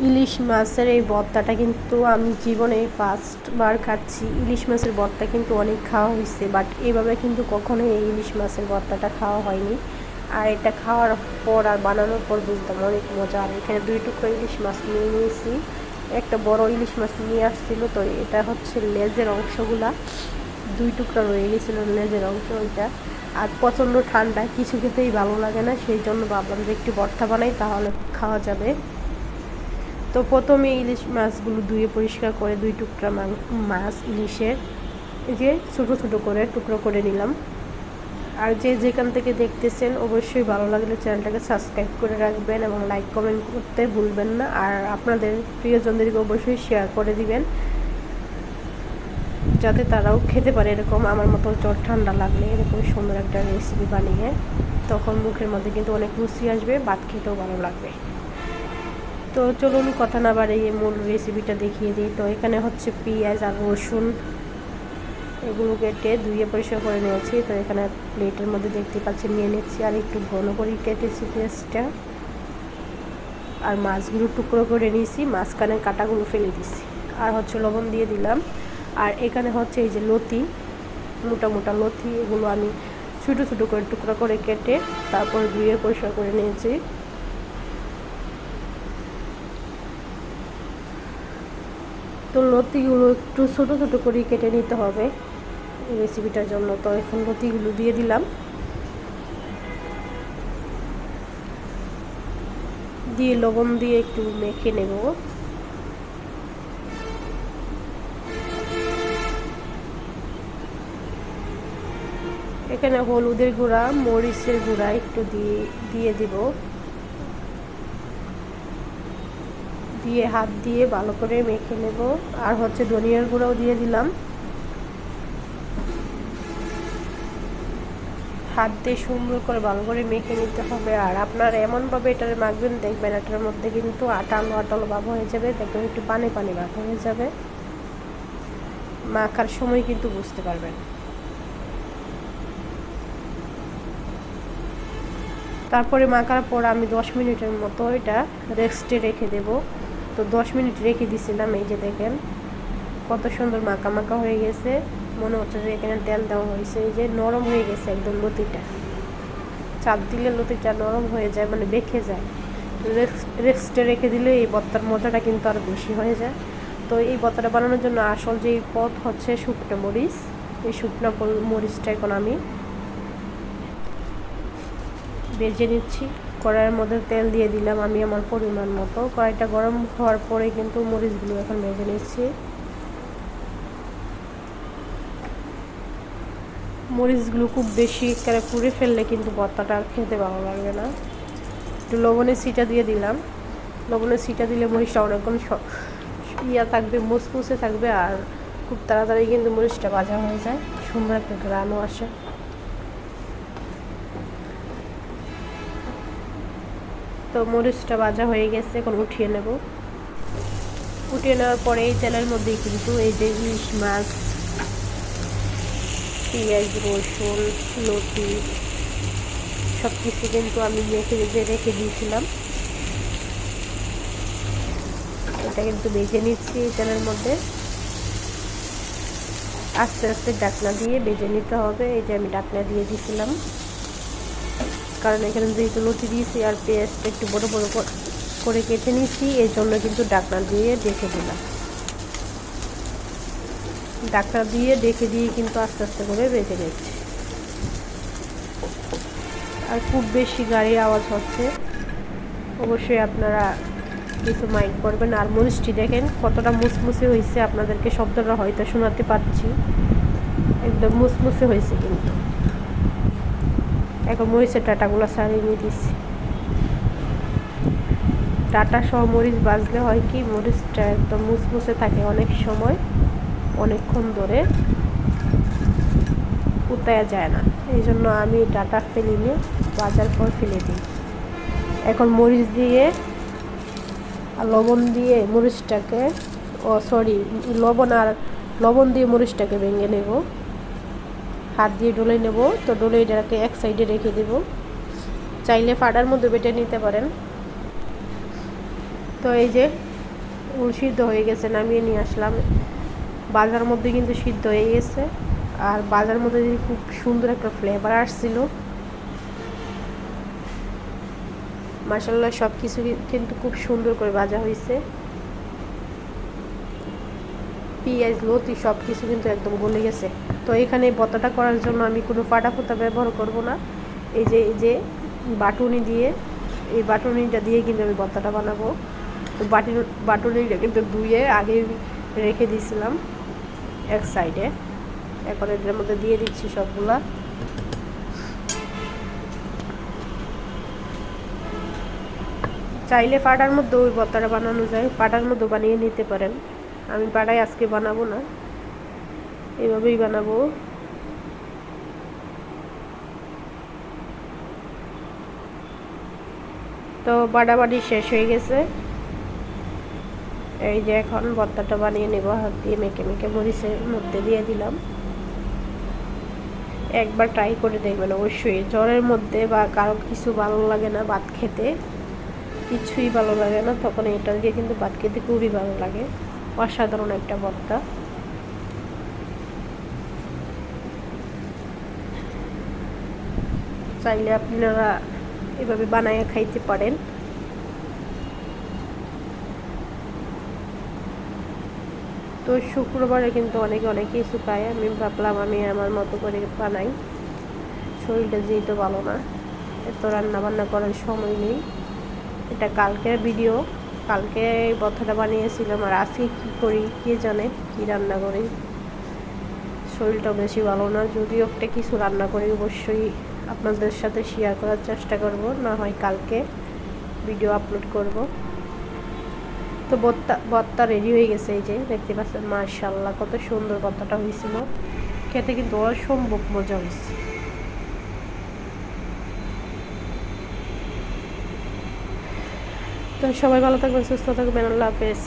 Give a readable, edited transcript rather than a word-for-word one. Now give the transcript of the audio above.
ইলিশ মাছের এই ভর্তাটা কিন্তু আমি জীবনে ফার্স্টবার খাচ্ছি। ইলিশ মাছের ভর্তা কিন্তু অনেক খাওয়া হয়েছে, বাট এভাবে কিন্তু কখনোই এই ইলিশ মাছের ভর্তাটা খাওয়া হয়নি। আর এটা খাওয়ার পর আর বানানোর পর বুঝতাম অনেক মজা। আর এখানে 2 টুকরো ইলিশ মাছ নিয়ে নিয়েছি। একটা বড় ইলিশ মাছ নিয়ে আসছিল, তো এটা হচ্ছে লেজের অংশগুলা 2 টুকরা রয়ে গেছিলো, লেজের অংশ ওইটা। আর প্রচণ্ড ঠান্ডা, কিছু খেতেই ভালো লাগে না, সেই জন্য ভাবলাম যে একটু ভর্তা বানাই, তাহলে খাওয়া যাবে। তো প্রথমে ইলিশ মাছগুলো ধুয়ে পরিষ্কার করে 2 টুকরা মাছ ইলিশের এই যে ছোটো ছোটো করে টুকরো করে নিলাম। আর যে যেখান থেকে দেখতেছেন অবশ্যই ভালো লাগলে চ্যানেলটাকে সাবস্ক্রাইব করে রাখবেন এবং লাইক কমেন্ট করতে ভুলবেন না। আর আপনাদের প্রিয়জনদেরকে অবশ্যই শেয়ার করে দিবেন, যাতে তারাও খেতে পারে এরকম আমার মতো জ্বর ঠান্ডা লাগলে এরকম সুন্দর একটা রেসিপি বানিয়ে। তখন মুখের মধ্যে কিন্তু অনেক রুচি আসবে, ভাত খেতেও ভালো লাগবে। তো চলুন কথা না বাড়িয়ে মূল রেসিপিটা দেখিয়ে দিই। তো এখানে হচ্ছে পেঁয়াজ আর রসুন, এগুলো কেটে ধুয়ে পরিষ্কার করে নিয়েছি। তো এখানে প্লেটের মধ্যে দেখতে পাচ্ছি নিয়ে নিচ্ছি, আর একটু ঘন করে কেটেছি পেঁয়াজটা। আর মাছগুলো টুকরো করে নিয়েছি, মাঝখানে কাঁটাগুলো ফেলে দিছি। আর হচ্ছে লবণ দিয়ে দিলাম। আর এখানে হচ্ছে এই যে লতি, মোটা মোটা লতি, এগুলো আমি ছোটো ছোটো করে টুকরো করে কেটে তারপর ধুয়ে পরিষ্কার করে নিয়েছি। তো লতিগুলো একটু ছোটো ছোটো করে কেটে নিতে হবে রেসিপিটার জন্য। তো এখন লতিগুলো দিয়ে দিলাম, দিয়ে লবণ দিয়ে একটু মেখে নেব। এখানে হলুদের গুঁড়া, মরিচের গুঁড়া একটু দিয়ে দিব, দিয়ে হাত দিয়ে ভালো করে মেখে নেব। আর হচ্ছে ধনিয়ার গুঁড়াও দিয়ে দিলাম, হাত দিয়ে সুন্দর করে ভালো করে মেখে নিতে হবে। আর আপনারা এমনভাবে এটার মাখবেন, দেখবেন এটার মধ্যে কিন্তু আটালো আটালো ভাব হয়ে যাবে, দেখবেন একটু পানি পানি ভাব হয়ে যাবে, মাখার সময় কিন্তু বুঝতে পারবেন। তারপরে মাখার পর আমি 10 মিনিটের মতো এটা রেস্টে রেখে দেব। তো 10 মিনিট রেখে দিয়েছিলাম, এই যে দেখেন কত সুন্দর মাখা মাখা হয়ে গেছে, মনে হচ্ছে যে এখানে তেল দেওয়া হয়েছে। এই যে নরম হয়ে গেছে একদম লতিটা, চাপ দিলে লতিটা নরম হয়ে যায়, মানে বেঁকে যায়। রেস্টে রেখে দিলে এই ভর্তার মজাটা কিন্তু আরও বেশি হয়ে যায়। তো এই ভর্তাটা বানানোর জন্য আসল যেই পদ হচ্ছে শুকনো মরিচ। এই শুকনো মরিচটা এখন আমি ভেজে নিচ্ছি। কড়াইয়ের মধ্যে তেল দিয়ে দিলাম আমি আমার পরিমাণ মতো। কড়াইটা গরম হওয়ার পরে কিন্তু মরিচগুলো এখন ভেজে নিচ্ছি। মরিচগুলো খুব বেশি করে পুড়ে ফেললে কিন্তু ভর্তাটা আর খেতে ভালো লাগবে না। একটু লবণের ছিটা দিয়ে দিলাম, লবণের ছিটা দিলে মরিচটা অনেকক্ষণ থাকবে, মুসমুসে থাকবে, আর খুব তাড়াতাড়ি কিন্তু মরিচটা ভাজা হয়ে যায়, সুন্দর একটা ঘ্রাণও আসে। তো মরিচটা ভাজা হয়ে গেছে, এখন উঠিয়ে নেব। উঠিয়ে নেওয়ার পরে এই তেলের মধ্যে কিন্তু এই যে ইলিশ মাছ, পেঁয়াজ, রসুন, লতি সব কিছু কিন্তু আমি মেখে রেখে দিয়েছিলাম, এটা কিন্তু ভেজে নিচ্ছি এই তেলের মধ্যে। আস্তে আস্তে ঢাকনা দিয়ে ভেজে নিতে হবে। এই যে আমি ঢাকনা দিয়ে দিয়েছিলাম, কারণ এখানে যেহেতু লতি দিয়েছি আর পেঁয়াজটা একটু বড় বড় করে কেটে নিয়েছি, এই জন্য কিন্তু ঢাকনা দিয়ে ঢেকে দিলাম। ঢাকনা দিয়ে ঢেকে দিয়ে কিন্তু আস্তে আস্তে করে ভেজে নিচ্ছি। আর খুব বেশি গাড়ির আওয়াজ হচ্ছে, অবশ্যই আপনারা কিছু মাইন্ড করবেন। আর মরিচটি দেখেন কতটা মুসমুসে হয়েছে, আপনাদেরকে শব্দটা হয়তো শোনাতে পারছি, একদম মুসমুসে হয়েছে। কিন্তু এখন মরিচের ডাঁটাগুলো ছাড়িয়ে নিয়ে দিচ্ছি। ডাঁটা সহ মরিচ ভাজলে হয় কি, মরিচটা একদম মুসমুসে থাকে অনেক সময়, অনেকক্ষণ ধরে কুতায়া যায় না, এই জন্য আমি ডাঁটা ফেলে নিয়ে ভাজার পর ফেলে দিই। এখন মরিচ দিয়ে আর লবণ দিয়ে মরিচটাকে লবণ দিয়ে মরিচটাকে ভেঙে নেব, হাত দিয়ে ডলে নেব। তো ডলে এটাকে এক সাইডে রেখে দেব, চাইলে ফাটার মধ্যে বেটে নিতে পারেন। তো এই যে সিদ্ধ হয়ে গেছে, নামিয়ে নিয়ে আসলাম। বাজার মধ্যে কিন্তু সিদ্ধ হয়ে গেছে, আর বাজার মধ্যে খুব সুন্দর একটা ফ্লেভার আসছিল। মাশাআল্লাহ সব কিছু কিন্তু খুব সুন্দর করে ভাজা হয়েছে। পেঁয়াজ লতি সব কিছু কিন্তু একদম গলে গেছে। তো এখানে ভর্তাটা করার জন্য আমি কোনো ফাটা ফোতা ব্যবহার করব না। এই যে বাটুনি দিয়ে, এই বাটুনিটা দিয়ে কিন্তু আমি ভর্তাটা বানাবো। তো বাটুনিটা কিন্তু ধুয়ে আগে রেখে দিয়েছিলাম এক সাইডে। এখন এটার মধ্যে দিয়ে দিচ্ছি সবগুলা। চাইলে পাটার মধ্যে ওই ভর্তাটা বানানো যায়, পাটার মধ্যে বানিয়ে নিতে পারেন। আমি পাটায় আজকে বানাবো না, এভাবেই বানাবো। তো বাটাবাটি শেষ হয়ে গেছে। এই যে এখন ভর্তাটা বানিয়ে নেব, হাত দিয়ে মেখে মেখে মরিচের মধ্যে দিয়ে দিলাম। একবার ট্রাই করে দেখবেন অবশ্যই। জ্বরের মধ্যে বা কারো কিছু ভালো লাগে না ভাত খেতে, কিছুই ভালো লাগে না, তখন এটা দিয়ে কিন্তু ভাত খেতে খুবই ভালো লাগে। অসাধারণ একটা ভর্তা। চাইলে আপনারা এভাবে বানায় খাইতে পারেন। তো শুক্রবারে কিন্তু অনেকে অনেক কিছু খায়, আমি ভাবলাম আমি আমার মতো করে বানাই। শরীরটা যেহেতু ভালো না, এত রান্না বান্না করার সময় নেই। এটা কালকের ভিডিও, কালকে এই ভর্তাটা বানিয়েছিলাম, আর আজকে কী করি কে জানে, কি রান্না করি। শরীরটা বেশি ভালো না, যদিও একটা কিছু রান্না করি অবশ্যই আপনাদের সাথে শেয়ার করার চেষ্টা করব, না হয় কালকে ভিডিও আপলোড করব। তো ভর্তা রেডি হয়ে গেছে, এই যে দেখতে পাচ্ছেন। মাশাআল্লাহ কত সুন্দর ভর্তাটা হয়েছিল, খেতে কিন্তু অসম্ভব মজা হয়েছে। তো সবাই ভালো থাকবেন, সুস্থ থাকবেন, আল্লাহ হাফেজ।